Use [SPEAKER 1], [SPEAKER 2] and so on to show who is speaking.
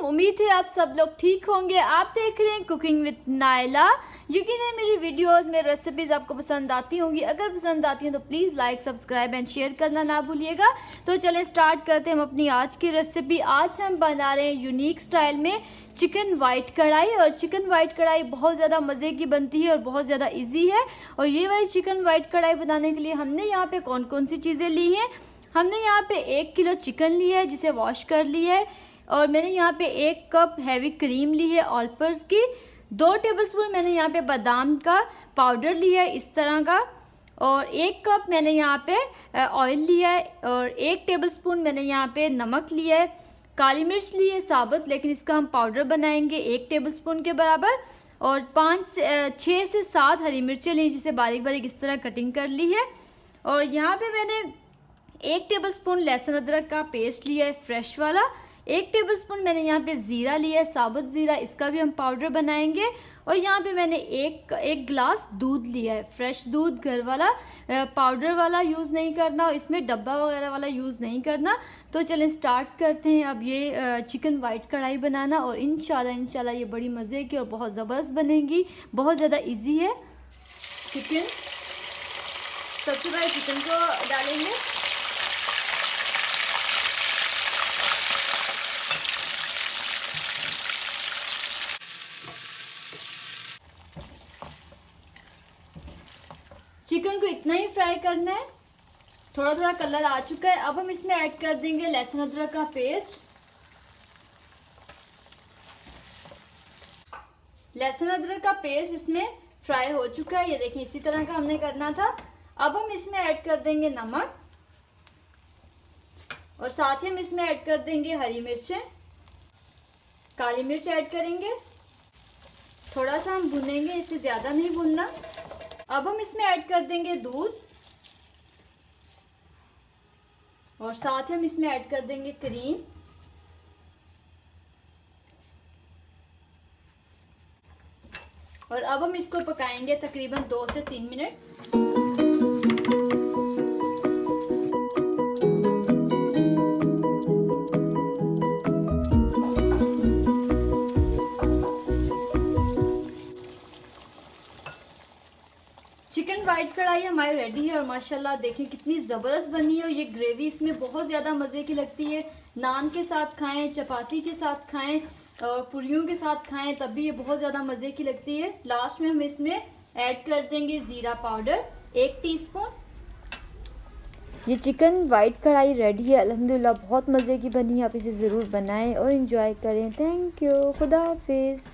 [SPEAKER 1] उम्मीद है आप सब लोग ठीक होंगे। आप देख रहे हैं कुकिंग विद नायला। यकीन है मेरी वीडियोस में रेसिपीज़ आपको पसंद आती होंगी। अगर पसंद आती हैं तो please like, subscribe and share करना ना भूलिएगा। तो चलें स्टार्ट करते हैं हम अपनी आज की रेसिपी। आज हम बना रहे हैं यूनिक स्टाइल में चिकन वाइट कढ़ाई। और चिकन वाइट कढ़ाई बहुत ज़्यादा मज़े की बनती है और बहुत ज़्यादा ईजी है। और ये वाली चिकन वाइट कढ़ाई बनाने के लिए हमने यहाँ पे कौन कौन सी चीज़ें ली हैं। हमने यहाँ पे 1 किलो चिकन लिया है जिसे वॉश कर लिया है। और मैंने यहाँ पे 1 कप हैवी क्रीम ली है ऑल पर्पस की। 2 टेबलस्पून मैंने यहाँ पे बादाम का पाउडर लिया है इस तरह का। और 1 कप मैंने यहाँ पे ऑयल लिया है। और 1 टेबलस्पून मैंने यहाँ पे नमक लिया है। काली मिर्च ली है साबुत, लेकिन इसका हम पाउडर बनाएंगे 1 टेबलस्पून के बराबर। और 6 से 7 हरी मिर्चें ली जिसे बारीक बारीक इस तरह कटिंग कर ली है। और यहाँ पे मैंने 1 टेबलस्पून लहसुन अदरक का पेस्ट लिया है फ्रेश वाला। 1 टेबलस्पून मैंने यहाँ पे ज़ीरा लिया है साबुत ज़ीरा, इसका भी हम पाउडर बनाएंगे। और यहाँ पे मैंने एक गिलास दूध लिया है, फ्रेश दूध, घर वाला, पाउडर वाला यूज़ नहीं करना और इसमें डब्बा वगैरह वाला यूज़ नहीं करना। तो चलें स्टार्ट करते हैं अब ये चिकन वाइट कढ़ाई बनाना। और इंशाल्लाह ये बड़ी मज़े की और बहुत ज़बरदस्त बनेगी, बहुत ज़्यादा ईजी है। चिकन सबसे पहले चिकन को डालेंगे। चिकन को इतना ही फ्राई करना है, थोड़ा थोड़ा कलर आ चुका है। अब हम इसमें ऐड कर देंगे लहसुन अदरक का पेस्ट। लहसुन अदरक का पेस्ट इसमें फ्राई हो चुका है, ये देखिए इसी तरह का हमने करना था। अब हम इसमें ऐड कर देंगे नमक और साथ ही हम इसमें ऐड कर देंगे हरी मिर्चें, काली मिर्च ऐड करेंगे। थोड़ा सा हम भुनेंगे, इससे ज़्यादा नहीं भूनना। अब हम इसमें ऐड कर देंगे दूध और साथ ही हम इसमें ऐड कर देंगे क्रीम। और अब हम इसको पकाएंगे तकरीबन 2 से 3 मिनट। चिकन वाइट कढ़ाई हमारी रेडी है और माशाल्लाह देखिए कितनी ज़बरदस्त बनी है। और ये ग्रेवी इसमें बहुत ज़्यादा मज़े की लगती है। नान के साथ खाएं, चपाती के साथ खाएं और पूरियों के साथ खाएं, तब भी ये बहुत ज़्यादा मज़े की लगती है। लास्ट में हम इसमें ऐड कर देंगे ज़ीरा पाउडर 1 टीस्पून। ये चिकन वाइट कढ़ाई रेडी है अल्हम्दुलिल्लाह, बहुत मज़े की बनी है। आप इसे ज़रूर बनाएं और इंजॉय करें। थैंक यू, खुदा हाफिज़।